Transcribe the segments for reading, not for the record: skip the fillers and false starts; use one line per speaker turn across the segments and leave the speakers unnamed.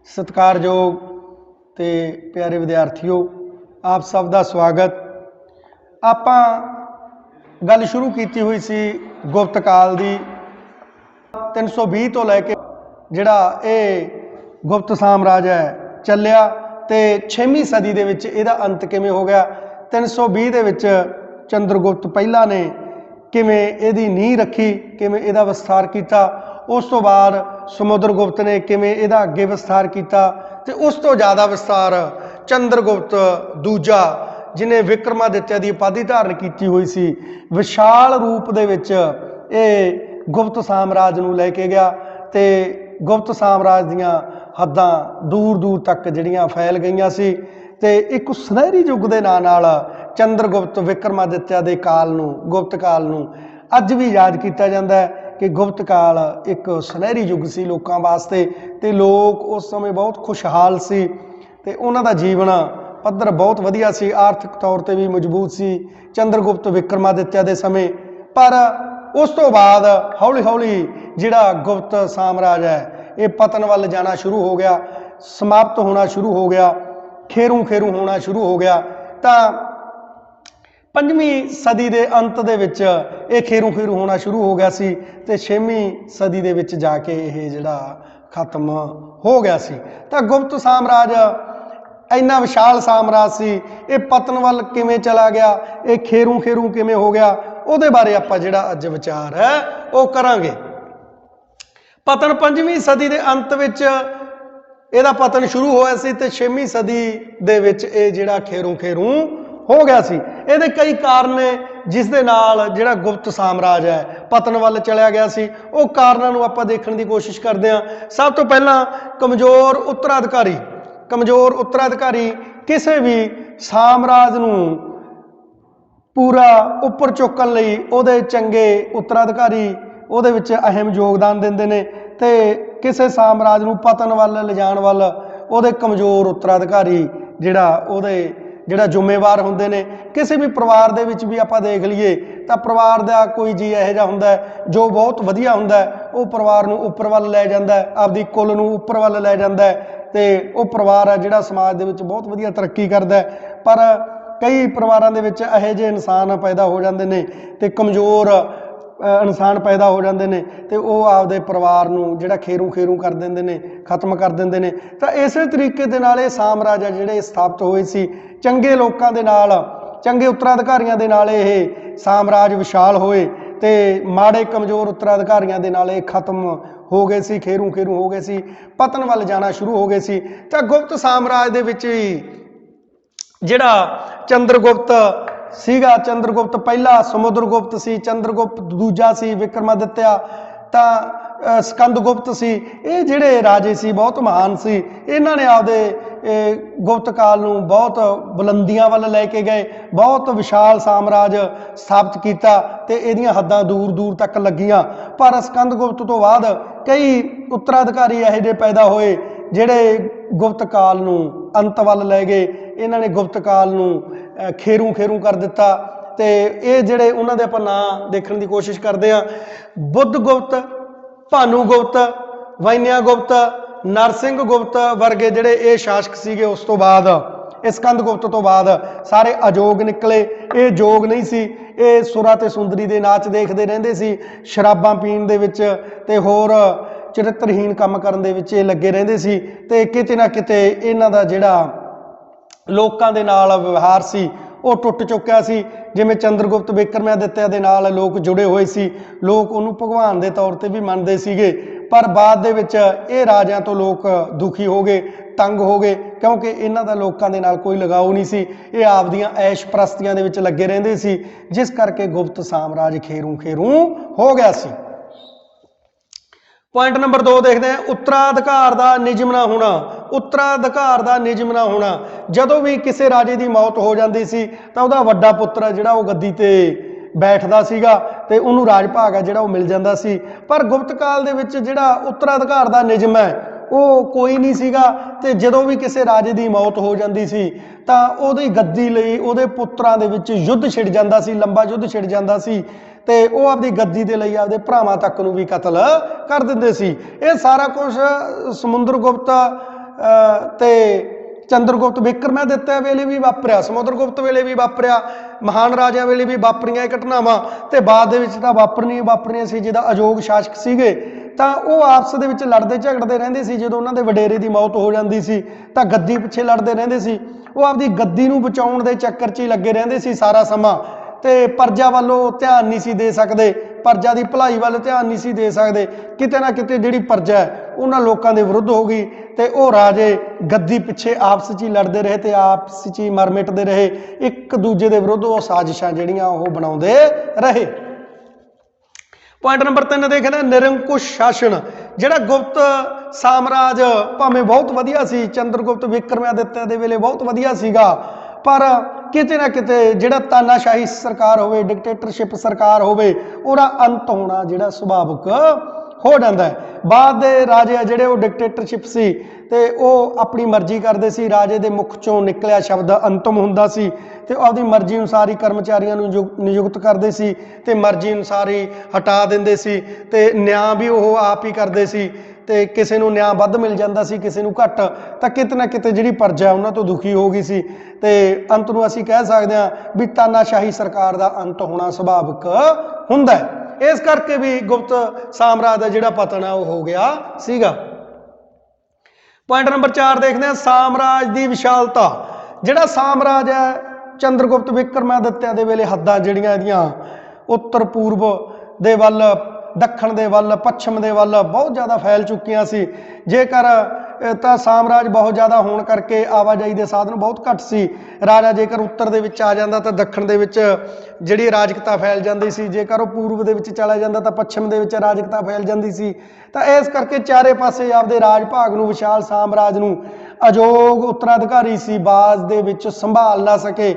सत्कारयोग ते प्यारे विद्यार्थियों, आप सब का स्वागत। आपां गल शुरू की हुई सी गुप्त काल की 320 तो लैके जिहड़ा ये गुप्त साम्राज्य है चलिया ते 6वीं सदी दे विच इहदा अंत किवें हो गया। 320 दे विच चंद्रगुप्त पहला ने किवें इहदी नींह रखी, किवें इहदा विस्तार किया। उस तो बाद समुद्रगुप्त ने किवें इहदा अगे विस्तार किया ते उस तो ज़्यादा विस्तार चंद्रगुप्त दूजा जिन्हें विक्रमादित्य की उपाधि धारण की हुई सी, विशाल रूप दे विच ये गुप्त साम्राज्य नूं लैके गया ते गुप्त साम्राज्य दीआं हद्दां दूर दूर तक जिहड़ियां फैल गईयां सी ते एक सुनहरी युग दे नाम नाल चंद्रगुप्त विक्रमादित्य के काल नूं गुप्त काल नूं अज भी याद किया जाता है कि गुप्त काल एक सुनहरी युग सी लोगों वास्ते ते लोग उस समय बहुत खुशहाल सी ते उन्हां दा जीवन पद्धर बहुत वधिया सी, आर्थिक तौर पर भी मजबूत सी चंद्रगुप्त विक्रमादित्य के समय। पर उस तो बाद हौली हौली जिहड़ा गुप्त साम्राज्य है ये पतन वाल जाना शुरू हो गया, समाप्त होना शुरू हो गया, खेरू खेरू होना शुरू हो गया। तो 5वीं सदी के अंत दे विच ये खेरू खेरू होना शुरू हो गया सी ते 6वीं सदी दे विच जाके ये जिहड़ा खत्म हो गया सी। तो गुप्त साम्राज्य इन्ना विशाल साम्राज्य सी, ये पतन वाल किवें चला गया, ये खेरू खेरू किवें हो गया, उहदे बारे आपां जिहड़ा अज विचार है वो करांगे। पतन 5वीं सदी के अंत विच इहदा पतन शुरू होया सी ते 6वीं सदी दे विच ये जिहड़ा खेरू खेरू हो गया सी। इहदे कई कारण ने जिस दे नाल जिहड़ा गुप्त साम्राज्य है पतन वाल चलिया गया सी। वो कारणों नूं आपां देखण दी कोशिश करदे हां। सब तो पहला कमजोर उत्तराधिकारी। कमजोर उत्तराधिकारी किसी भी साम्राज्य नूं पूरा उपर चुकण लई उहदे चंगे उत्तराधिकारी उहदे विच अहम योगदान दिंदे ने ते किसी साम्राज्य नूं पतन वाल लिजाण वाल उहदे कमजोर उत्तराधिकारी जिहड़ा उहदे जिहड़ा जिम्मेवार हुंदे ने। किसी भी परिवार दे विच भी आपां देख लईए तां परिवार दा कोई जी इहो जिहा हुंदा है जो बहुत वधिया हुंदा है, वो परिवार नूं उपर वाल लै जांदा है, आपदी कुल नूं उपर वाल लै जांदा है ते वो परिवार है जिहड़ा समाज दे विच बहुत वधिया तरक्की करदा है। पर कई परिवारां दे विच इहो जिहे इंसान पैदा हो जांदे ने ते कमजोर इंसान पैदा हो जाते हैं तो वह आपदे परिवार नूं जिहड़ा खेरू खेरू कर देंदे ने, खत्म कर देंदे ने। तो इस तरीके दे नाल ये साम्राज्य जिहड़े स्थापित होए सी चंगे लोकां दे नाल, चंगे उत्तराधिकारियों के नाल ये साम्राज्य विशाल होए ते माड़े कमजोर उत्तराधिकारियों के नाल ये खत्म हो गए सी, खेरू खेरू हो गए सी, पतन वाल जाना शुरू हो गए सी। तो गुप्त साम्राज्य दे विच जिहड़ा चंद्रगुप्त सीगा, चंद्रगुप्त पहला, समुद्रगुप्त सी, चंद्रगुप्त दूजा सी, विक्रमादित्य तां स्कंदगुप्त सी, ये जिहड़े राजे सी बहुत महान सी। इन्हां ने आपदे गुप्त काल नूं बहुत बुलंदियां वाल लैके गए, बहुत विशाल साम्राज्य स्थापित किया ते इहदियां हद्दां दूर दूर तक लगियां। पर स्कंदगुप्त तो बाद कई उत्तराधिकारी इहो जिहे पैदा होए जिहड़े गुप्त काल नूं अंत वाल लै गए। इन्हां ने गुप्त काल नूं खेरू खेरू कर दिता ते ये जिहड़े उन्हां दे आपां नां देखण दी कोशिश करदे हां। बुद्धगुप्त, भानुगुप्त, वैन्यागुप्त, नरसिंह गुप्त वर्गे जिहड़े ये शासक सीगे उस तो बाद स्कंदगुप्त तो बाद सारे अजोग निकले। ये जोग नहीं सी, ये सुरा ते सुंदरी दे नाच देखदे रहिंदे सी, शराबां पीण दे विच ते होर चरित्रहीन काम करन दे विच लगे रहिंदे सी ते किते ना किते इन्हां दा जिहड़ा लोकां दे नाल व्यवहार सी वो टुट चुक्या सी। जिवें चंद्रगुप्त विक्रमादित्य दे नाल लोग जुड़े हुए सी, लोग उन्होंने भगवान के तौर पर भी मनते सीगे। पर बाद दे विच ये राजियां तो लोग दुखी हो गए, तंग हो गए, क्योंकि इन्हां दा लोकां दे नाल कोई लगाव नहीं सी। ये आपदियां ऐश प्रस्तियां दे विच लगे रहिंदे सी, जिस करके गुप्त साम्राज्य खेरू खेरू हो गया सी। पॉइंट नंबर 2 देखते हैं, उत्तराधिकार का निजम ना होना। उत्तराधिकार का निजम ना होना, जदों भी किसी राजे की मौत हो जाती सी तो वह वड्डा पुत्र जिहड़ा वो गद्दी ते बैठदा सीगा ते उहनूं राज भाग है जिहड़ा वो मिल जांदा सी। पर गुप्त काल दे विच जिहड़ा उत्तराधिकार का निजम है वो कोई नहीं सीगा ते जदों भी किसी राजे की मौत हो जाती सी तां उहदी गद्दी लई उहदे पुत्रां दे विच युद्ध छिड़ जांदा सी, लंबा युद्ध छिड़ जांदा सी ते वो आपदी गद्दी दे लई आपदे भरावां तक नूं भी कतल कर दिंदे सी। ये सारा कुछ समुद्रगुप्त ਤੇ ਚੰਦਰਗੁਪਤ ਵਿਕਰਮਾਦਿੱਤਿਆ ਵੇਲੇ ਵੀ ਵਾਪਰਿਆ, ਸਮੁੰਦਰਗੁਪਤ ਵੇਲੇ ਵੀ ਵਾਪਰਿਆ, ਮਹਾਨ ਰਾਜਿਆਂ ਵੇਲੇ ਵੀ ਵਾਪਰੀਆਂ ਇਹ ਘਟਨਾਵਾਂ, ਤੇ ਬਾਅਦ ਦੇ ਵਿੱਚ ਤਾਂ ਵਾਪਰਨੀਆਂ ਸੀ। ਜਿਹਦਾ ਅਯੋਗ ਸ਼ਾਸਕ ਸੀਗੇ ਤਾਂ ਉਹ ਆਪਸ ਦੇ ਵਿੱਚ ਲੜਦੇ ਝਗੜਦੇ ਰਹਿੰਦੇ ਸੀ। ਜਦੋਂ ਉਹਨਾਂ ਦੇ ਵਡੇਰੇ ਦੀ ਮੌਤ ਹੋ ਜਾਂਦੀ ਸੀ ਤਾਂ ਗੱਦੀ ਪਿੱਛੇ ਲੜਦੇ ਰਹਿੰਦੇ ਸੀ। ਉਹ ਆਪਦੀ ਗੱਦੀ ਨੂੰ ਬਚਾਉਣ ਦੇ ਚੱਕਰ 'ਚ ਹੀ ਲੱਗੇ ਰਹਿੰਦੇ ਸੀ ਸਾਰਾ ਸਮਾਂ, ਤੇ ਪਰਜਾ ਵੱਲੋਂ ਧਿਆਨ ਨਹੀਂ ਸੀ ਦੇ ਸਕਦੇ, ਪਰਜਾ ਦੀ ਭਲਾਈ ਵੱਲ ਧਿਆਨ ਨਹੀਂ ਸੀ ਦੇ ਸਕਦੇ। ਕਿਤੇ ਨਾ ਕਿਤੇ ਜਿਹੜੀ ਪਰਜਾ ਹੈ ਉਹਨਾਂ ਲੋਕਾਂ ਦੇ ਵਿਰੁੱਧ ਹੋ ਗਈ ਤੇ ਉਹ ਰਾਜੇ ਗੱਦੀ ਪਿੱਛੇ ਆਪਸ 'ਚ ਹੀ ਲੜਦੇ ਰਹੇ ਤੇ ਆਪਸ 'ਚ ਹੀ ਮਰ ਮਿਟਦੇ ਰਹੇ, ਇੱਕ ਦੂਜੇ ਦੇ ਵਿਰੁੱਧ ਉਹ ਸਾਜ਼ਿਸ਼ਾਂ ਜਿਹੜੀਆਂ ਉਹ ਬਣਾਉਂਦੇ ਰਹੇ। ਪੁਆਇੰਟ ਨੰਬਰ 3 ਦੇਖਦੇ ਨਿਰੰਕੁਸ਼ ਸ਼ਾਸਨ। ਜਿਹੜਾ ਗੁਪਤ ਸਾਮਰਾਜ ਭਾਵੇਂ ਬਹੁਤ ਵਧੀਆ ਸੀ, ਚੰਦਰਗੁਪਤ ਵਿਕਰਮਾਦਿੱਤਿਆ ਦੇ ਵੇਲੇ ਬਹੁਤ ਵਧੀਆ ਸੀਗਾ, ਪਰ ਕਿਤੇ ਨਾ ਕਿਤੇ ਜਿਹੜਾ ਤਾਨਾਸ਼ਾਹੀ ਸਰਕਾਰ ਹੋਵੇ, ਡਿਕਟੇਟਰਸ਼ਿਪ ਸਰਕਾਰ ਹੋਵੇ, ਉਹਦਾ ਅੰਤ ਹੋਣਾ ਜਿਹੜਾ ਸੁਭਾਵਿਕ ਹੋ ਜਾਂਦਾ ਹੈ। ਬਾਅਦ ਦੇ ਰਾਜੇ ਆ ਜਿਹੜੇ ਉਹ ਡਿਕਟੇਟਰਸ਼ਿਪ ਸੀ ਤੇ ਉਹ ਆਪਣੀ ਮਰਜ਼ੀ ਕਰਦੇ ਸੀ। ਰਾਜੇ ਦੇ ਮੁਖ ਚੋਂ ਨਿਕਲਿਆ ਸ਼ਬਦ ਅੰਤਮ ਹੁੰਦਾ ਸੀ ਤੇ ਉਹ ਆਪਦੀ ਮਰਜ਼ੀ ਅਨੁਸਾਰ ਹੀ ਕਰਮਚਾਰੀਆਂ ਨੂੰ ਨਿਯੁਕਤ ਕਰਦੇ ਸੀ ਤੇ ਮਰਜ਼ੀ ਅਨੁਸਾਰ ਹੀ ਹਟਾ ਦਿੰਦੇ ਸੀ ਤੇ ਨਿਆਂ ਵੀ ਉਹ ਆਪ ਹੀ ਕਰਦੇ ਸੀ। ਤੇ ਕਿਸੇ ਨੂੰ ਨਿਆਂ ਵੱਧ ਮਿਲ ਜਾਂਦਾ ਸੀ, ਕਿਸੇ ਨੂੰ ਘੱਟ, ਤਾਂ ਕਿਤੇ ਨਾ ਕਿਤੇ ਜਿਹੜੀ ਪਰਜਾ ਉਹਨਾਂ ਤੋਂ ਦੁਖੀ ਹੋ ਗਈ ਸੀ ਤੇ ਅੰਤ ਨੂੰ ਅਸੀਂ ਕਹਿ ਸਕਦੇ ਹਾਂ ਵੀ ਤਾਨਾਸ਼ਾਹੀ ਸਰਕਾਰ ਦਾ ਅੰਤ ਹੋਣਾ ਸੁਭਾਵਿਕ ਹੁੰਦਾ ਹੈ। ਇਸ ਕਰਕੇ ਵੀ ਗੁਪਤ ਸਾਮਰਾਜ ਦਾ ਜਿਹੜਾ ਪਤਨ ਹੈ ਉਹ ਹੋ ਗਿਆ ਸੀਗਾ। ਪੁਆਇੰਟ ਨੰਬਰ 4 ਦੇਖਦੇ ਹਾਂ ਸਾਮਰਾਜ ਦੀ ਵਿਸ਼ਾਲਤਾ। ਜਿਹੜਾ ਸਾਮਰਾਜ ਹੈ ਚੰਦਰਗੁਪਤ ਵਿਕਰਮਾਦਿੱਤਿਆ ਦੇ ਵੇਲੇ ਹੱਦਾਂ ਜਿਹੜੀਆਂ ਇਹਦੀਆਂ ਉੱਤਰ ਪੂਰਬ ਦੇ ਵੱਲ, ਦੱਖਣ ਦੇ ਵੱਲ, ਪੱਛਮ ਦੇ ਵੱਲ ਬਹੁਤ ਜ਼ਿਆਦਾ ਫੈਲ ਚੁੱਕੀਆਂ ਸੀ। ਜੇਕਰ ਤਾਂ ਸਾਮਰਾਜ ਬਹੁਤ ਜ਼ਿਆਦਾ ਹੋਣ ਕਰਕੇ ਆਵਾਜਾਈ ਦੇ ਸਾਧਨ ਬਹੁਤ ਘੱਟ ਸੀ। ਰਾਜਾ ਜੇਕਰ ਉੱਤਰ ਦੇ ਵਿੱਚ ਆ ਜਾਂਦਾ ਤਾਂ ਦੱਖਣ ਦੇ ਵਿੱਚ ਜਿਹੜੀ ਅਰਾਜਕਤਾ ਫੈਲ ਜਾਂਦੀ ਸੀ, ਜੇਕਰ ਉਹ ਪੂਰਬ ਦੇ ਵਿੱਚ ਚਲਾ ਜਾਂਦਾ ਤਾਂ ਪੱਛਮ ਦੇ ਵਿੱਚ ਅਰਾਜਕਤਾ ਫੈਲ ਜਾਂਦੀ ਸੀ। ਤਾਂ ਇਸ ਕਰਕੇ ਚਾਰੇ ਪਾਸੇ ਆਪਦੇ ਰਾਜ ਭਾਗ ਨੂੰ, ਵਿਸ਼ਾਲ ਸਾਮਰਾਜ ਨੂੰ ਅਯੋਗ ਉੱਤਰਾਧਿਕਾਰੀ ਸੀ ਬਾਅਦ ਦੇ ਵਿੱਚ ਸੰਭਾਲ ਨਾ ਸਕੇ।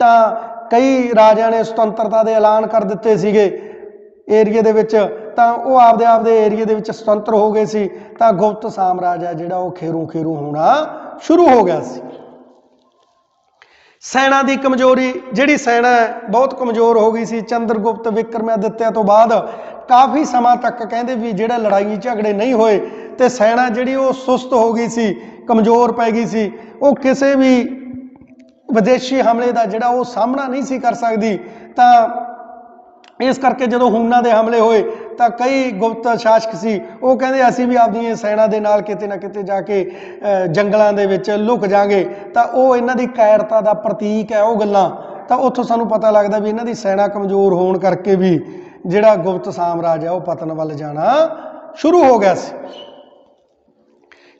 ਤਾਂ ਕਈ ਰਾਜਿਆਂ ਨੇ ਸੁਤੰਤਰਤਾ ਦੇ ਐਲਾਨ ਕਰ ਦਿੱਤੇ ਸੀਗੇ ਏਰੀਏ ਦੇ ਵਿੱਚ, ਤਾਂ ਉਹ ਆਪਦੇ ਏਰੀਏ ਦੇ ਵਿੱਚ ਸੁਤੰਤਰ ਹੋ ਗਏ ਸੀ। ਤਾਂ ਗੁਪਤ ਸਾਮਰਾਜ ਹੈ ਜਿਹੜਾ ਉਹ ਖੇਰੂ ਹੋਣਾ ਸ਼ੁਰੂ ਹੋ ਗਿਆ ਸੀ। ਸੈਨਾ ਦੀ ਕਮਜ਼ੋਰੀ, ਜਿਹੜੀ ਸੈਨਾ ਬਹੁਤ ਕਮਜ਼ੋਰ ਹੋ ਗਈ ਸੀ ਚੰਦਰਗੁਪਤ ਵਿਕਰਮਾਦਿੱਤਿਆ ਤੋਂ ਬਾਅਦ। ਕਾਫੀ ਸਮਾਂ ਤੱਕ ਕਹਿੰਦੇ ਵੀ ਜਿਹੜਾ ਲੜਾਈ ਝਗੜੇ ਨਹੀਂ ਹੋਏ ਤੇ ਸੈਨਾ ਜਿਹੜੀ ਉਹ ਸੁਸਤ ਹੋ ਗਈ ਸੀ, ਕਮਜ਼ੋਰ ਪੈ ਗਈ ਸੀ। ਉਹ ਕਿਸੇ ਵੀ ਵਿਦੇਸ਼ੀ ਹਮਲੇ ਦਾ ਜਿਹੜਾ ਉਹ ਸਾਹਮਣਾ ਨਹੀਂ ਸੀ ਕਰ ਸਕਦੀ। ਤਾਂ ਇਸ ਕਰਕੇ ਜਦੋਂ ਹੂਨਾਂ ਦੇ ਹਮਲੇ ਹੋਏ ਤਾਂ ਕਈ ਗੁਪਤ ਸ਼ਾਸਕ ਸੀ ਉਹ ਕਹਿੰਦੇ ਅਸੀਂ ਵੀ ਆਪਣੀ ਸੈਨਾ ਦੇ ਨਾਲ ਕਿਤੇ ਨਾ ਕਿਤੇ ਜਾ ਕੇ ਜੰਗਲਾਂ ਦੇ ਵਿੱਚ ਲੁਕ ਜਾਾਂਗੇ। ਤਾਂ ਉਹ ਇਹਨਾਂ ਦੀ ਕਾਇਰਤਾ ਦਾ ਪ੍ਰਤੀਕ ਹੈ ਉਹ ਗੱਲਾਂ। ਤਾਂ ਉੱਥੋਂ ਸਾਨੂੰ ਪਤਾ ਲੱਗਦਾ ਵੀ ਇਹਨਾਂ ਦੀ ਸੈਨਾ ਕਮਜ਼ੋਰ ਹੋਣ ਕਰਕੇ ਵੀ ਜਿਹੜਾ ਗੁਪਤ ਸਾਮਰਾਜ ਹੈ ਉਹ ਪਤਨ ਵੱਲ ਜਾਣਾ ਸ਼ੁਰੂ ਹੋ ਗਿਆ ਸੀ।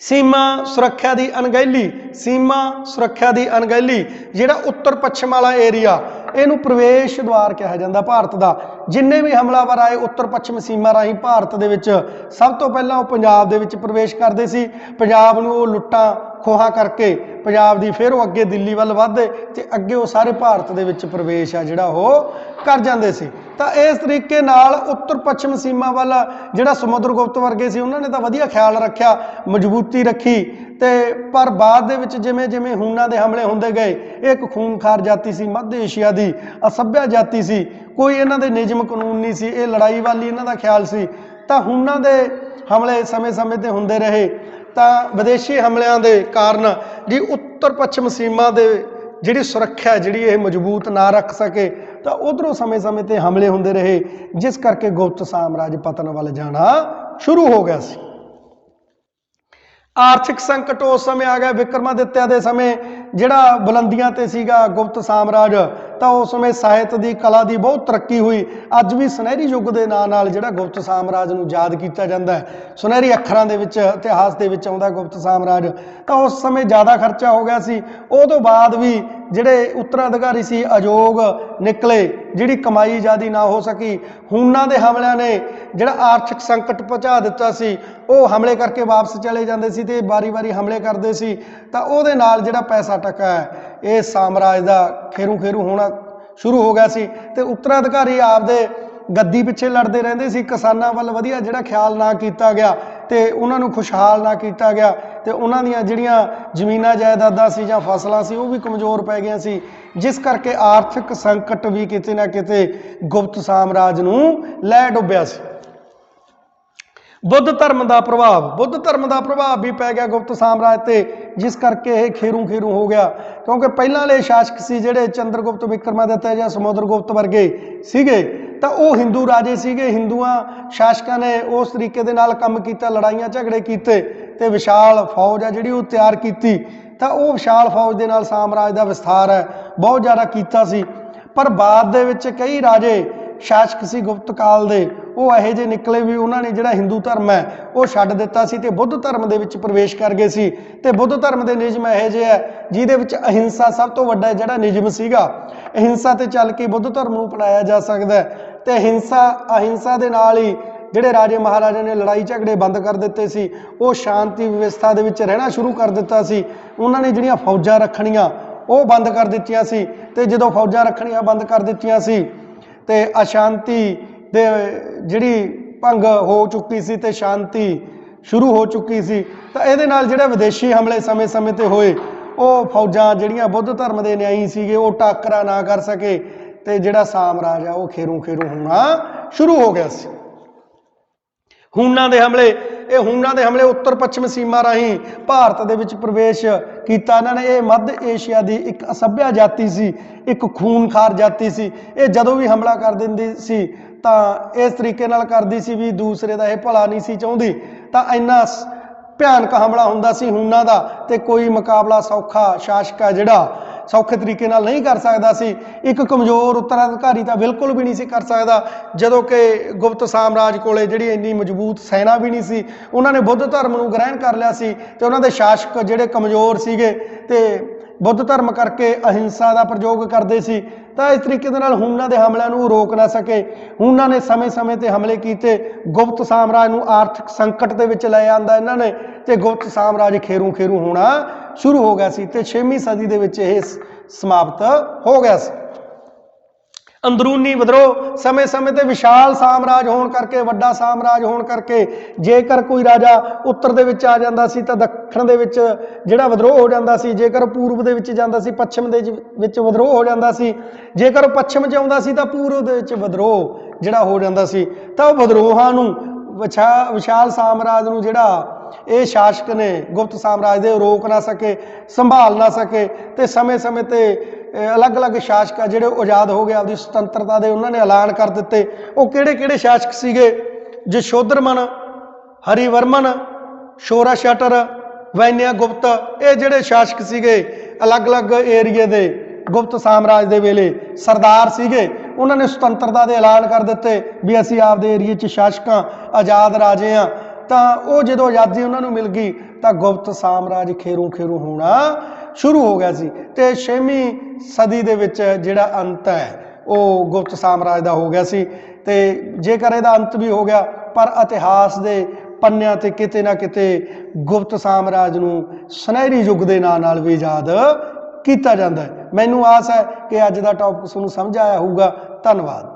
ਸੀਮਾ ਸੁਰੱਖਿਆ ਦੀ ਅਣਗਹਿਲੀ। ਸੀਮਾ ਸੁਰੱਖਿਆ ਦੀ ਅਣਗਹਿਲੀ, ਜਿਹੜਾ ਉੱਤਰ ਪੱਛਮ ਵਾਲਾ ਏਰੀਆ, ਇਹਨੂੰ ਪ੍ਰਵੇਸ਼ ਦੁਆਰ ਕਿਹਾ ਜਾਂਦਾ ਭਾਰਤ ਦਾ। ਜਿੰਨੇ ਵੀ ਹਮਲਾਵਰ ਆਏ ਉੱਤਰ ਪੱਛਮ ਸੀਮਾ ਰਾਹੀਂ ਭਾਰਤ ਦੇ ਵਿੱਚ ਸਭ ਤੋਂ ਪਹਿਲਾਂ ਉਹ ਪੰਜਾਬ ਦੇ ਵਿੱਚ ਪ੍ਰਵੇਸ਼ ਕਰਦੇ ਸੀ। ਪੰਜਾਬ ਨੂੰ ਉਹ ਲੁੱਟਾਂ ਖੋਹਾਂ ਕਰਕੇ ਪੰਜਾਬ ਦੀ ਫਿਰ ਉਹ ਅੱਗੇ ਦਿੱਲੀ ਵੱਲ ਵੱਧਦੇ ਤੇ ਅੱਗੇ ਉਹ ਸਾਰੇ ਭਾਰਤ ਦੇ ਵਿੱਚ ਪ੍ਰਵੇਸ਼ ਆ ਜਿਹੜਾ ਉਹ ਕਰ ਜਾਂਦੇ ਸੀ। ਤਾਂ ਇਸ ਤਰੀਕੇ ਨਾਲ ਉੱਤਰ ਪੱਛਮ ਸੀਮਾ ਵੱਲ ਜਿਹੜਾ ਸਮੁੰਦਰਗੁਪਤ ਵਰਗੇ ਸੀ ਉਹਨਾਂ ਨੇ ਤਾਂ ਵਧੀਆ ਖਿਆਲ ਰੱਖਿਆ, ਮਜ਼ਬੂਤੀ ਰੱਖੀ। ਤੇ ਪਰ ਬਾਅਦ ਦੇ ਵਿੱਚ ਜਿਵੇਂ ਜਿਵੇਂ ਹੂਨਾਂ ਦੇ ਹਮਲੇ ਹੁੰਦੇ ਗਏ, ਇਹ ਇੱਕ ਖੂਨਖਾਰ ਜਾਤੀ ਸੀ, ਮੱਧ ਏਸ਼ੀਆ ਦੀ ਅਸੱਭਿਆ ਜਾਤੀ ਸੀ, ਕੋਈ ਇਹਨਾਂ ਦੇ ਨਿਯਮ ਕਾਨੂੰਨ ਨਹੀਂ ਸੀ, ਇਹ ਲੜਾਈ ਵਾਲੀ ਇਹਨਾਂ ਦਾ ਖਿਆਲ ਸੀ। ਤਾਂ ਹੂਨਾਂ ਦੇ ਹਮਲੇ ਸਮੇਂ-ਸਮੇਂ ਤੇ ਹੁੰਦੇ ਰਹੇ। ਤਾਂ ਵਿਦੇਸ਼ੀ ਹਮਲਿਆਂ ਦੇ ਕਾਰਨ ਜੀ ਉੱਤਰ ਪੱਛਮ ਸੀਮਾ ਦੇ ਜਿਹੜੀ ਸੁਰੱਖਿਆ ਜਿਹੜੀ ਇਹ ਮਜ਼ਬੂਤ ਨਾ ਰੱਖ ਸਕੇ ਤਾਂ ਉਧਰੋਂ ਸਮੇਂ-ਸਮੇਂ ਤੇ ਹਮਲੇ ਹੁੰਦੇ ਰਹੇ, ਜਿਸ ਕਰਕੇ ਗੁਪਤ ਸਾਮਰਾਜ ਪਤਨ ਵੱਲ ਜਾਣਾ ਸ਼ੁਰੂ ਹੋ ਗਿਆ ਸੀ। ਆਰਥਿਕ ਸੰਕਟ ਉਸ ਸਮੇਂ ਆ ਗਿਆ ਵਿਕਰਮਾਦਿੱਤਿਆ ਦੇ ਸਮੇਂ, ਜਿਹੜਾ ਬੁਲੰਦੀਆਂ ਤੇ ਸੀਗਾ ਗੁਪਤ ਸਾਮਰਾਜ। ਤਾਂ ਉਸ ਸਮੇਂ ਸਾਹਿਤ ਦੀ, ਕਲਾ ਦੀ ਬਹੁਤ ਤਰੱਕੀ ਹੋਈ। ਅੱਜ ਵੀ ਸੁਨਹਿਰੀ ਯੁੱਗ ਦੇ ਨਾਂ ਨਾਲ ਜਿਹੜਾ ਗੁਪਤ ਸਾਮਰਾਜ ਨੂੰ ਯਾਦ ਕੀਤਾ ਜਾਂਦਾ ਹੈ, ਸੁਨਹਿਰੀ ਅੱਖਰਾਂ ਦੇ ਵਿੱਚ ਇਤਿਹਾਸ ਦੇ ਵਿੱਚ ਆਉਂਦਾ ਗੁਪਤ ਸਾਮਰਾਜ। ਤਾਂ ਉਸ ਸਮੇਂ ਜ਼ਿਆਦਾ ਖਰਚਾ ਹੋ ਗਿਆ ਸੀ। ਉਹ ਤੋਂ ਬਾਅਦ ਵੀ ਜਿਹੜੇ ਉੱਤਰਾਧਿਕਾਰੀ ਸੀ ਅਯੋਗ ਨਿਕਲੇ, ਜਿਹੜੀ ਕਮਾਈ ਜ਼ਿਆਦਾ ਨਾ ਹੋ ਸਕੀ। ਹੂਨਾਂ ਦੇ ਹਮਲਿਆਂ ਨੇ ਜਿਹੜਾ ਆਰਥਿਕ ਸੰਕਟ ਪਹੁੰਚਾ ਦਿੱਤਾ ਸੀ, ਉਹ ਹਮਲੇ ਕਰਕੇ ਵਾਪਸ ਚਲੇ ਜਾਂਦੇ ਸੀ ਤੇ ਵਾਰੀ-ਵਾਰੀ ਹਮਲੇ ਕਰਦੇ ਸੀ। ਤਾਂ ਉਹਦੇ ਨਾਲ ਜਿਹੜਾ ਪੈਸਾ ਟਕਾ ਹੈ ਇਹ ਸਾਮਰਾਜ ਦਾ ਖੇਰੂ ਹੋਣਾ ਸ਼ੁਰੂ ਹੋ ਗਿਆ ਸੀ। ਤੇ ਉੱਤਰਾਧਿਕਾਰੀ ਆਪਦੇ ਗੱਦੀ ਪਿੱਛੇ ਲੜਦੇ ਰਹਿੰਦੇ ਸੀ। ਕਿਸਾਨਾਂ ਵੱਲ ਵਧੀਆ ਜਿਹੜਾ ਖਿਆਲ ਨਾ ਕੀਤਾ ਗਿਆ ਤੇ ਉਹਨਾਂ ਨੂੰ ਖੁਸ਼ਹਾਲ ਨਾ ਕੀਤਾ ਗਿਆ ਤੇ ਉਹਨਾਂ ਦੀਆਂ ਜਿਹੜੀਆਂ ਜ਼ਮੀਨਾਂ ਜਾਇਦਾਦਾਂ ਸੀ ਜਾਂ ਫਸਲਾਂ ਸੀ ਉਹ ਵੀ ਕਮਜ਼ੋਰ ਪੈ ਗਈਆਂ ਸੀ, ਜਿਸ ਕਰਕੇ ਆਰਥਿਕ ਸੰਕਟ ਵੀ ਕਿਤੇ ਨਾ ਕਿਤੇ ਗੁਪਤ ਸਾਮਰਾਜ ਨੂੰ ਲੈ ਡੁੱਬਿਆ ਸੀ। बुद्ध धर्म का प्रभाव भी पै गया गुप्त साम्राज ते, जिस करके ये खेरू खेरू हो गया। क्योंकि पहले वाले शासक सी जिहड़े चंद्रगुप्त विक्रमादित्य या समुद्रगुप्त वर्गे सीगे, तो वह हिंदू राजे सीगे। हिंदुआ शासकों ने उस तरीके दे नाल काम किया, लड़ाइयां झगड़े किए ते विशाल फौज है जिहड़ी वो तैयार की, तो वह विशाल फौज के नाल साम्राज का विस्तार है बहुत ज़्यादा किया सी। पर बाद दे विच कई राजे शासक सी गुप्त काल दे, वो यहो जे निकले भी उन्होंने जिहड़ा हिंदू धर्म है वो छड्ड दिता सी ते बुद्ध धर्म दे विच प्रवेश कर गए सी। ते बुद्ध धर्म के नियम यहो जे है जिहदे विच अहिंसा सब तो वड्डा जिहड़ा नियम सीगा, अहिंसा ते चल के बुद्ध धर्म नूं अपनाया जा सकदा है। ते अहिंसा दे नाल ही जिहड़े राजे महाराजे ने लड़ाई झगड़े बंद कर दिते सी, वो शांति व्यवस्था दे विच रहना शुरू कर दिता सी। उन्होंने जिहड़ियां फौजां रखणियां वो बंद कर दित्तियां सी, ते जदों फौजां रखणियां बंद कर दित्तियां सी ते अशांति दे जिहड़ी भंग हो चुकी सी ते शांति शुरू हो चुकी सी। तो ये नाल जिहड़े विदेशी हमले समय समय ते होए, वो फौजां जिहड़ियां बुद्ध धर्म के न्यायी सीगे वो टाकरा ना कर सके, ते जिहड़ा साम्राज है वो खेरू खेरू होना शुरू हो गया सी। हूणा के हमले उत्तर पश्चिम सीमा राही भारत दे विच प्रवेश किया। इन्होंने ये मध्य एशिया की एक असभ्य जाति सी, एक खूनखार जाति सी। ये जदों भी हमला कर दिंदी सी तां इस तरीके नाल करदी सी भी दूसरे का यह भला नहीं सी चाहुंदी, तां इन्ना भयानक हमला हुंदा सी हूणा दा, ते कोई मुकाबला सौखा शासक है जिहड़ा सौखे तरीके नाल नहीं कर सकदा सी। एक कमज़ोर उत्तराधिकारी तो बिल्कुल भी नहीं सी कर सकदा, जदों कि गुप्त साम्राज कोले जिहड़ी इन्नी मजबूत सेना भी नहीं सी। उन्होंने बुद्ध धर्म नूं ग्रहण कर लिया सी, ते उन्हां दे शासक जिहड़े कमज़ोर सीगे ते बुद्ध धर्म करके अहिंसा का प्रयोग करते सी। तो इस तरीके दे नाल हूणा के हमलों को रोक ना सके। हूणा ने समय समय ते हमले किए, गुप्त साम्राज नूं आर्थिक संकट दे विच लै आंदा इन्हां ने, ते गुप्त साम्राज खेरू खेरू होना शुरू हो गया सी। ते 6वीं सदी दे विच इह समाप्त हो गया सी। अंदरूनी विद्रोह समय समय ते विशाल साम्राज होने करके, वड्डा साम्राज होने करके, जेकर कोई राजा उत्तर दे विच आ जांदा सी तां दक्षिण दे विच जिहड़ा विद्रोह हो जांदा सी, जेकर पूर्व दे विच जांदा सी पश्चिम दे विच विद्रोह हो जांदा सी, जेकर पश्चिम च आउंदा सी तां पूर्व दे विच विद्रोह जिहड़ा हो जांदा सी। तां विद्रोहां नूं विशाल साम्राज नूं जिहड़ा ये शासक ने गुप्त साम्राज दे रोक ना सके, संभाल ना सके, ते समय समय ते अलग अलग शासक जिहड़े आज़ाद हो गए, आपकी सुतंत्रता के उन्होंने ऐलान कर दिते। वो किहड़े शासक सीगे? यशोधर्मन, हरिवर्मन, शोराशटर, वैन्यगुप्त, ये जिहड़े शासक सीगे अलग अलग एरिए दे गुप्त साम्राज दे वेले सरदार सीगे, उन्होंने सुतंत्रता के ऐलान कर दिते भी असीं आपदे एरिए च शासक आज़ाद राजे हाँ। तो वो जो आज़ादी उन्होंने मिल गई तो गुप्त साम्राज खेरू खेरू होना शुरू हो गया सी। ते 6वीं सदी दे विच जिहड़ा अंत है वो गुप्त साम्राज का हो गया सी। ते जेकर इहदा अंत भी हो गया, पर इतिहास दे पन्नियां ते किते ना किते गुप्त साम्राज नूं सुनहरी युग दे नाम नाल भी याद किया जाता है। मैनूं आस है कि अज दा टॉपिक तुहानूं समझ आया होऊगा। धन्नवाद।